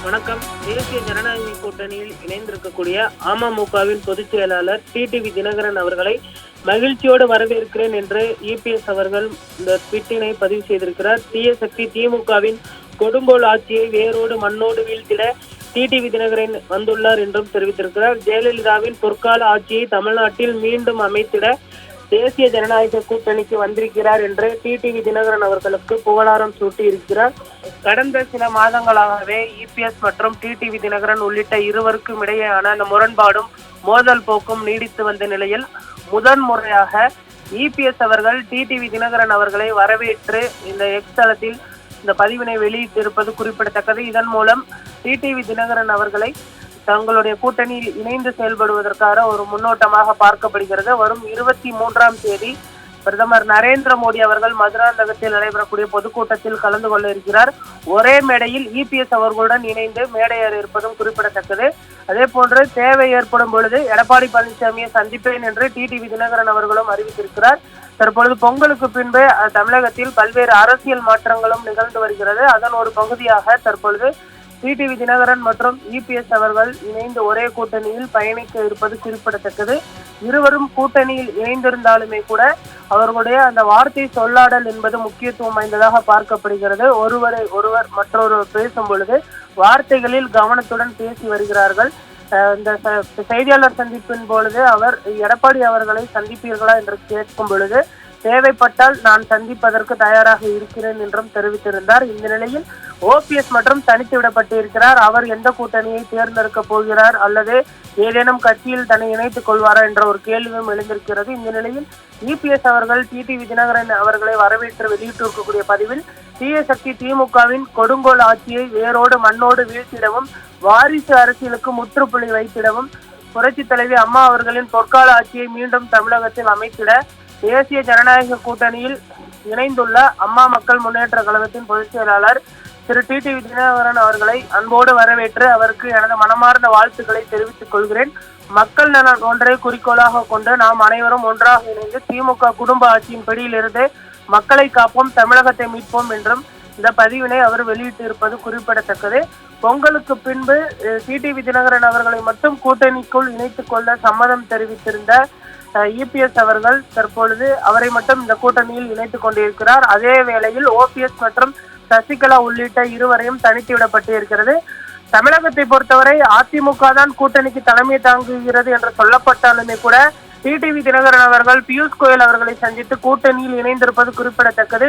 வணக்கம். தேசிய ஜனநாயக கூட்டணியில் இணைந்திருக்கக்கூடிய அமமுகவின் பொதுச் செயலாளர் டிடிவி தினகரன் அவர்களை மகிழ்ச்சியோடு வரவேற்கிறேன் என்று இபிஎஸ் அவர்கள் இந்த ட்வீட்டினை பதிவு செய்திருக்கிறார். தீய சக்தி திமுகவின் கொடுங்கோல் ஆட்சியை வேரோடு மண்ணோடு வீழ்த்திட டிடிவி தினகரன் வந்துள்ளார் என்றும் தெரிவித்திருக்கிறார். ஜெயலலிதாவின் பொற்கால ஆட்சியை தமிழ்நாட்டில் மீண்டும் அமைத்திட தேசிய ஜனநாயக கூட்டணிக்கு வந்திருக்கிறார் என்று டிடிவி தினகரன் அவர்களுக்கு புகழாரம் சூட்டி இருக்கிறார். கடந்த சில மாதங்களாகவே இபிஎஸ் மற்றும் டிடிவி தினகரன் உள்ளிட்ட இருவருக்கும் இடையேயான அந்த முரண்பாடும் மோதல் போக்கும் நீடித்து வந்த நிலையில் முதன்முறையாக இபிஎஸ் அவர்கள் டிடிவி தினகரன் அவர்களை வரவேற்று இந்த எக்ஸ் தளத்தில் இந்த பதிவினை வெளியிட்டிருப்பது குறிப்பிடத்தக்கது. இதன் மூலம் டிடிவி தினகரன் அவர்களை தங்களுடைய கூட்டணியில் இணைந்து செயல்படுவதற்காக ஒரு முன்னோட்டமாக பார்க்கப்படுகிறது. வரும் 23ஆம் தேதி பிரதமர் நரேந்திர மோடி அவர்கள் மதுராந்தகத்தில் நடைபெறக்கூடிய பொதுக்கூட்டத்தில் கலந்து கொள்ள இருக்கிறார். ஒரே மேடையில் இபிஎஸ் அவர்களுடன் இணைந்து மேடையேற இருப்பதும் குறிப்பிடத்தக்கது. அதே போன்று தேவை ஏற்படும் பொழுது எடப்பாடி பழனிசாமியை சந்திப்பேன் என்று டிடிவி தினகரன் அவர்களும் அறிவித்திருக்கிறார். தற்பொழுது பொங்கலுக்கு பின்பு தமிழகத்தில் பல்வேறு அரசியல் மாற்றங்களும் நிகழ்ந்து வருகிறது. அதன் ஒரு பகுதியாக தற்பொழுது டிடிவி தினகரன் மற்றும் இபிஎஸ் அவர்கள் இணைந்து ஒரே கூட்டணியில் பயணிக்க இருப்பது குறிப்பிடத்தக்கது. இருவரும் கூட்டணியில் இணைந்திருந்தாலுமே கூட அவர்களுடைய அந்த வார்த்தை சொல்லாடல் என்பது முக்கியத்துவம் வாய்ந்ததாக பார்க்கப்படுகிறது. ஒருவர் மற்றொருவர் பேசும் பொழுது வார்த்தைகளில் கவனத்துடன் பேசி வருகிறார்கள். இந்த செய்தியாளர் சந்திப்பின் பொழுது அவர் எடப்பாடி அவர்களை சந்திப்பீர்களா என்று கேட்கும் பொழுது தேவைப்பட்டால் நான் சந்திப்பதற்கு தயாராக இருக்கிறேன் என்றும் தெரிவித்திருந்தார். இந்த நிலையில் ஓபிஎஸ் மற்றும் தனித்து விடப்பட்டிருக்கிறார். அவர் எந்த கூட்டணியை தேர்ந்தெடுக்க போகிறார் அல்லது ஏதேனும் கட்சியில் தன்னை இணைத்துக் கொள்வாரா என்ற ஒரு கேள்வியும் எழுந்திருக்கிறது. இந்த நிலையில் இபிஎஸ் அவர்கள் டிடிவி தினகரன் அவர்களை வரவேற்று வெளியிட்டிருக்கக்கூடிய பதிவில் தீய சக்தி திமுகவின் கொடுங்கோல் ஆட்சியை வேரோடு மண்ணோடு வீழ்த்திடவும் வாரிசு அரசியலுக்கு முற்றுப்புள்ளி வைத்திடவும் புரட்சி தலைவி அம்மா அவர்களின் பொற்கால ஆட்சியை மீண்டும் தமிழகத்தில் அமைத்திட தேசிய ஜனநாயக கூட்டணியில் இணைந்துள்ள அம்மா மக்கள் முன்னேற்ற கழகத்தின் பொதுச் செயலாளர் திரு டிடிவி தினகரன் அவர்களை அன்போடு வரவேற்று அவருக்கு எனது மனமார்ந்த வாழ்த்துக்களை தெரிவித்துக் கொள்கிறேன். மக்கள் நலன் ஒன்றை குறிக்கோளாக கொண்டு நாம் அனைவரும் ஒன்றாக இணைந்து திமுக குடும்ப ஆட்சியின் பிடியிலிருந்து மக்களை காப்போம், தமிழகத்தை மீட்போம் என்றும் இந்த பதிவினை அவர் வெளியிட்டு இருப்பது குறிப்பிடத்தக்கது. பொங்கலுக்கு பின்பு டிடிவி தினகரன் அவர்களை மட்டும் கூட்டணிக்குள் இணைத்துக் கொள்ள சம்மதம் தெரிவித்திருந்த இபிஎஸ் அவர்கள் தற்பொழுது அவரை மட்டும் இந்த கூட்டணியில் இணைத்துக் கொண்டிருக்கிறார். அதே வேளையில் ஓபிஎஸ் மற்றும் சசிகலா உள்ளிட்ட இருவரையும் தனித்து விடப்பட்டிருக்கிறது. தமிழகத்தை பொறுத்தவரை அதிமுக தான் கூட்டணிக்கு தலைமை தாங்குகிறது என்று சொல்லப்பட்டாலுமே கூட டிடிவி தினகரன் அவர்கள் பியூஷ் கோயல் அவர்களை சந்தித்து கூட்டணியில் இணைந்திருப்பது குறிப்பிடத்தக்கது.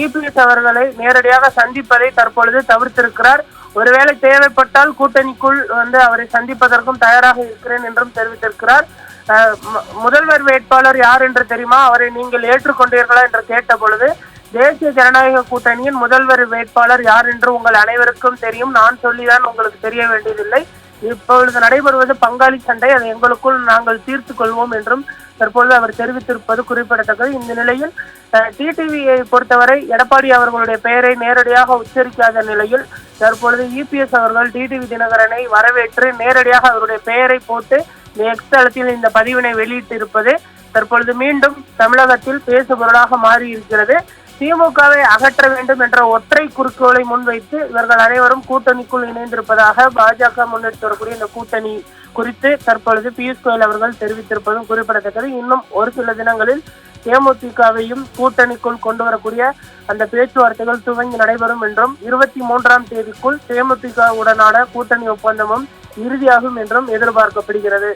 இபிஎஸ் அவர்களை நேரடியாக சந்திப்பதை தற்பொழுது தவிர்த்திருக்கிறார். ஒருவேளை தேவைப்பட்டால் கூட்டணிக்குள் அவரை சந்திப்பதற்கும் தயாராக இருக்கிறேன் என்றும் தெரிவித்திருக்கிறார். முதல்வர் வேட்பாளர் யார் என்று தெரியுமா, அவரை நீங்கள் ஏற்றுக்கொண்டீர்களா என்று கேட்ட பொழுது தேசிய ஜனநாயக கூட்டணியின் முதல்வர் வேட்பாளர் யார் என்று உங்கள் அனைவருக்கும் தெரியும், நான் சொல்லிதான் உங்களுக்கு தெரிய வேண்டியதில்லை. இப்பொழுது நடைபெறுவது பங்காளி சண்டை, அதை எங்களுக்குள் நாங்கள் தீர்த்து கொள்வோம் என்றும் தற்பொழுது அவர் தெரிவித்திருப்பது குறிப்பிடத்தக்கது. இந்த நிலையில் டிடிவியை பொறுத்தவரை எடப்பாடி அவர்களுடைய பெயரை நேரடியாக உச்சரிக்காத நிலையில் தற்பொழுது இபிஎஸ் அவர்கள் டிடிவி தினகரனை வரவேற்று நேரடியாக அவருடைய பெயரை போட்டு எக்ஸ் தளத்தில் இந்த பதிவினை வெளியிட்டு இருப்பது தற்பொழுது மீண்டும் தமிழகத்தில் பேசுபொருளாக மாறி இருக்கிறது. திமுகவை அகற்ற வேண்டும் என்ற ஒற்றை குறிக்கோளை முன்வைத்து இவர்கள் அனைவரும் கூட்டணிக்குள் இணைந்திருப்பதாக பாஜக முன்னெடுத்து வரக்கூடிய இந்த கூட்டணி குறித்து தற்பொழுது பியூஷ் கோயல் அவர்கள் தெரிவித்திருப்பதும் குறிப்பிடத்தக்கது. இன்னும் ஒரு சில தினங்களில் தேமுதிகவையும் கூட்டணிக்குள் கொண்டு வரக்கூடிய அந்த பேச்சுவார்த்தைகள் துவங்கி நடைபெறும் என்றும் 23ஆம் தேதிக்குள் தேமுதிக உடனான கூட்டணி ஒப்பந்தமும் இறுதியாகும் என்றும் எதிர்பார்க்கப்படுகிறது.